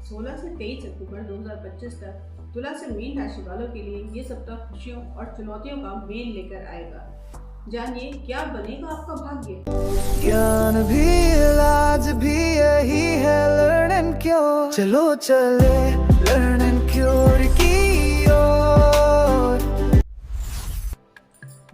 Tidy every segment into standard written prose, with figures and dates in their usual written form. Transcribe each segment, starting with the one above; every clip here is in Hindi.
16 से 23 अक्टूबर 2025 तक तुला से मीन राशि वालों के लिए ये सप्ताह खुशियों और चुनौतियों का मेल लेकर आएगा। जानिए क्या बनेगा आपका भाग्य। ज्ञान भी इलाज भी यही है लर्न एंड क्योर। चलो चले लर्न एंड क्योर की ओर।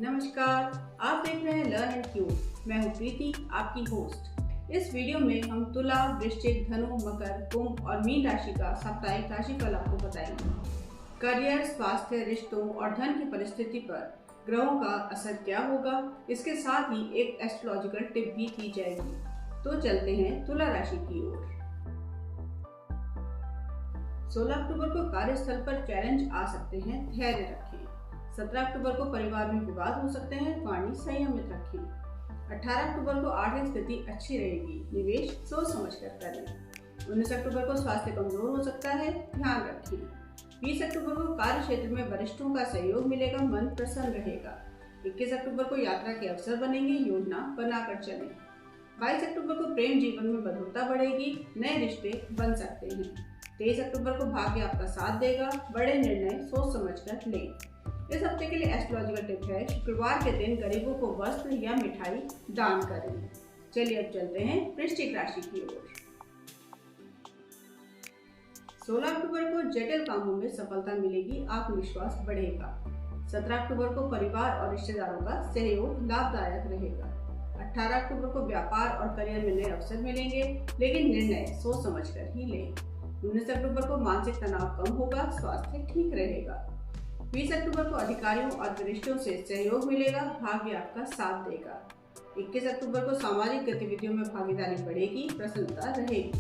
नमस्कार, आप देख रहे हैं लर्न एंड क्योर। मैं हूँ प्रीति, आपकी होस्ट। इस वीडियो में हम तुला, वृश्चिक, धनु, मकर, कुंभ और मीन राशि का साप्ताहिक राशिफल आपको बताएंगे। करियर, स्वास्थ्य, रिश्तों और धन की परिस्थिति पर ग्रहों का असर क्या होगा, इसके साथ ही एक एस्ट्रोलॉजिकल टिप भी दी जाएगी। तो चलते हैं तुला राशि की ओर। 16 अक्टूबर को कार्यस्थल पर चैलेंज आ सकते हैं, धैर्य रखें। 17 अक्टूबर को परिवार में विवाद हो सकते हैं, वाणी संयमित रखें। 18 अक्टूबर को आर्थिक स्थिति अच्छी रहेगी, निवेश सोच समझकर करें। 19 अक्टूबर को स्वास्थ्य कमजोर हो सकता है, ध्यान रखें। 20 अक्टूबर को कार्य क्षेत्र में वरिष्ठों का सहयोग मिलेगा, मन प्रसन्न रहेगा। 21 अक्टूबर को यात्रा के अवसर बनेंगे, योजना बनाकर चलें। 22 अक्टूबर को प्रेम जीवन में मधुरता बढ़ेगी, नए रिश्ते बन सकते हैं। 23 अक्टूबर को भाग्य आपका साथ देगा, बड़े निर्णय सोच समझकर लें। इस हफ्ते के लिए एस्ट्रोलॉजिकल टिप है, शुक्रवार के दिन गरीबों को वस्त्र या मिठाई दान करें। चलिए अब चलते हैं वृश्चिक राशि की ओर। 16 अक्टूबर को जटिल कामों में सफलता मिलेगी, आत्मविश्वास बढ़ेगा। 17 अक्टूबर को परिवार और रिश्तेदारों का सहयोग लाभदायक रहेगा। 18 अक्टूबर को व्यापार और करियर में नए अवसर मिलेंगे, लेकिन निर्णय सोच समझकर ही लें। 19 अक्टूबर को मानसिक तनाव कम होगा, स्वास्थ्य ठीक रहेगा। 20 अक्टूबर को अधिकारियों और वरिष्ठों से सहयोग मिलेगा, भाग्य आपका साथ देगा। 21 अक्टूबर को सामाजिक गतिविधियों में भागीदारी बढ़ेगी, प्रसन्नता रहेगी।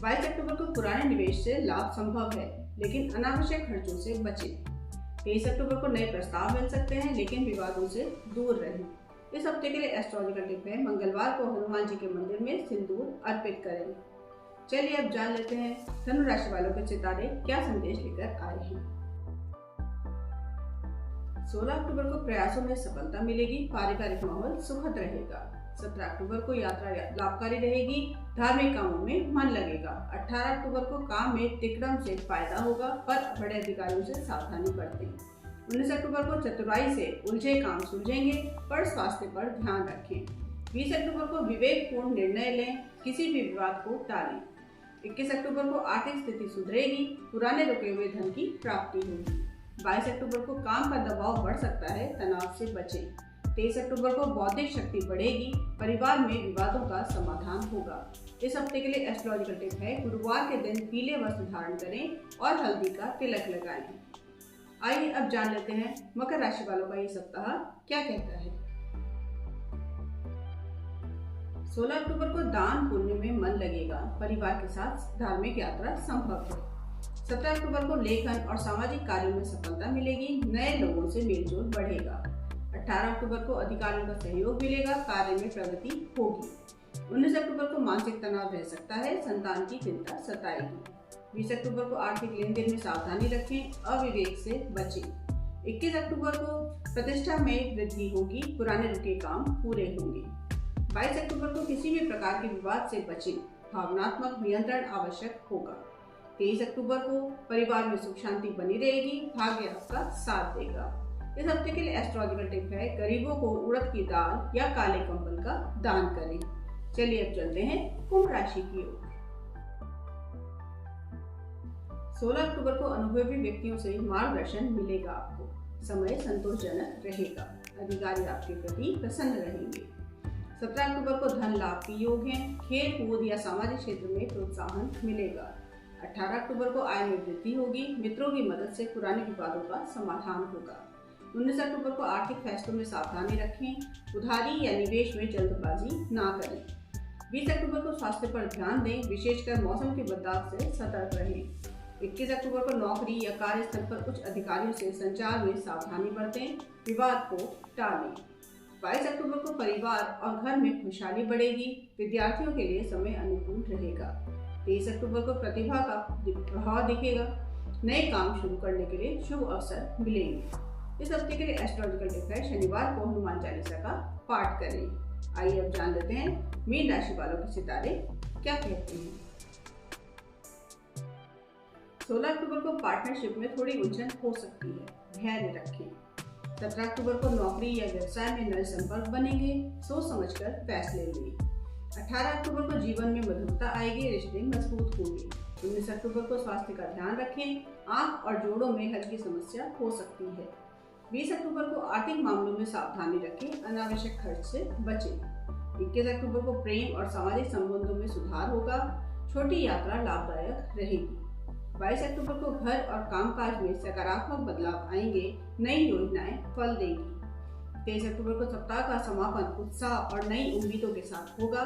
22 अक्टूबर को पुराने निवेश से लाभ संभव है, लेकिन अनावश्यक खर्चों से बचें। 23 अक्टूबर को नए प्रस्ताव मिल सकते हैं, लेकिन विवादों से दूर रहें। इस हफ्ते के लिए एस्ट्रोलॉजिकल टिप है, मंगलवार को हनुमान जी के मंदिर में सिंदूर अर्पित करें। चलिए अब जान लेते हैं धनु राशि वालों के सितारे क्या संदेश लेकर आए हैं। 16 अक्टूबर को प्रयासों में सफलता मिलेगी, पारिवारिक माहौल सुखद रहेगा। 17 अक्टूबर को यात्रा लाभकारी रहेगी, धार्मिक कामों में मन लगेगा। 18 अक्टूबर को काम में तिक्रम से फायदा होगा, पर बड़े अधिकारियों से सावधानी बरतें। 19 अक्टूबर को चतुराई से उलझे काम सुलझेंगे, पर स्वास्थ्य पर ध्यान रखें। 20 अक्टूबर को विवेकपूर्ण निर्णय लें, किसी भी विवाद को टालें। 21 अक्टूबर को आर्थिक स्थिति सुधरेगी, पुराने रुके हुए धन की प्राप्ति होगी। 22 अक्टूबर को काम का दबाव बढ़ सकता है, तनाव से बचें। 23 अक्टूबर को बौद्धिक शक्ति बढ़ेगी, परिवार में विवादों का समाधान होगा। इस हफ्ते के लिए एस्ट्रोलॉजिकल टिप है, गुरुवार के दिन पीले वस्त्र धारण करें और हल्दी का तिलक लगाएं। आइए अब जान लेते हैं मकर राशि वालों का ये सप्ताह क्या कहता है। 16 अक्टूबर को दान पुण्य में मन लगेगा, परिवार के साथ धार्मिक यात्रा संभव है। 17 अक्टूबर को लेखन और सामाजिक कार्यों में सफलता मिलेगी, नए लोगों से मेलजोल बढ़ेगा। 18 अक्टूबर को अधिकारियों का सहयोग मिलेगा, कार्य में प्रगति होगी। 19 अक्टूबर को मानसिक तनाव रह सकता है, संतान की चिंता सताएगी। 20 अक्टूबर को आर्थिक लेन देन में सावधानी रखें, अविवेक से बचें। 21 अक्टूबर को प्रतिष्ठा में वृद्धि होगी, पुराने रुके काम पूरे होंगे। 22 अक्टूबर को किसी भी प्रकार के विवाद से बचें, भावनात्मक नियंत्रण आवश्यक होगा। 23 अक्टूबर को परिवार में सुख शांति बनी रहेगी, भाग्य आपका साथ देगा। इस हफ्ते के लिए एस्ट्रोलॉजिकल टिप है, गरीबों को उड़द की दाल या काले कंबल का दान करें। चलिए अब चलते हैं कुंभ राशि की ओर। 16 अक्टूबर को अनुभवी व्यक्तियों से मार्गदर्शन मिलेगा, आपको समय संतोषजनक रहेगा, अधिकारी आपके प्रति प्रसन्न रहेंगे। 17 अक्टूबर को धन लाभ के योग हैं, खेल कूद या सामाजिक क्षेत्र में प्रोत्साहन मिलेगा। 18 अक्टूबर को आय में वृद्धि होगी, मित्रों की मदद से पुराने विवादों का समाधान होगा। 19 अक्टूबर को आर्थिक फैसलों में सावधानी रखें, उधारी या निवेश में जल्दबाजी ना करें। 20 अक्टूबर को स्वास्थ्य पर ध्यान दें, विशेषकर मौसम के बदलाव से सतर्क रहें। 21 अक्टूबर को नौकरी या कार्यस्थल पर उच्च अधिकारियों से संचार में सावधानी बरतें, विवाद को टालें। 22 अक्टूबर को परिवार और घर में खुशहाली बढ़ेगी, विद्यार्थियों के लिए समय अनुकूल रहेगा। 23 अक्टूबर को प्रतिभा का प्रभाव दिखेगा, नए काम शुरू करने के लिए शुभ अवसर मिलेंगे। इस हफ्ते के लिए एस्ट्रोलॉजिकल टिप है, शनिवार को हनुमान चालीसा का पाठ करें। आइए अब जान लेते हैं मीन राशि वालों के सितारे क्या कहते हैं। 16 अक्टूबर को पार्टनरशिप में थोड़ी उलझन हो सकती है, धैर्य रखें। 17 अक्टूबर को नौकरी या व्यवसाय में नए संपर्क बनेंगे, सोच समझकर फैसले लें। 18 अक्टूबर को जीवन में मधुरता आएगी, रिश्ते मजबूत होंगे। 19 अक्टूबर को स्वास्थ्य का ध्यान रखें, आंख और जोड़ों में हल्की समस्या हो सकती है। 20 अक्टूबर को आर्थिक मामलों में सावधानी रखें, अनावश्यक खर्च से बचें। 21 अक्टूबर को प्रेम और सामाजिक संबंधों में सुधार होगा, छोटी यात्रा लाभदायक रहेगी। 22 अक्टूबर को घर और कामकाज में सकारात्मक बदलाव आएंगे, नई योजनाएं फल देंगी। 23 अक्टूबर को सप्ताह का समापन उत्साह और नई उम्मीदों के साथ होगा,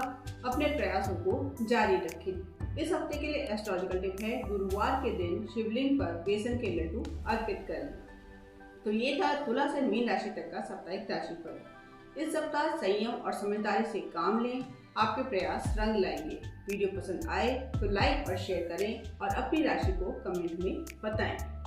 अपने प्रयासों को जारी रखें। इस हफ्ते के लिए एस्ट्रोलॉजिकल टिप है, गुरुवार के दिन शिवलिंग पर बेसन के लड्डू अर्पित करें। तो ये था तुला से मीन राशि तक का साप्ताहिक राशिफल। इस सप्ताह संयम और समझदारी से काम लें, आपके प्रयास रंग लाएंगे। वीडियो पसंद आए तो लाइक और शेयर करें और अपनी राशि को कमेंट में बताएं।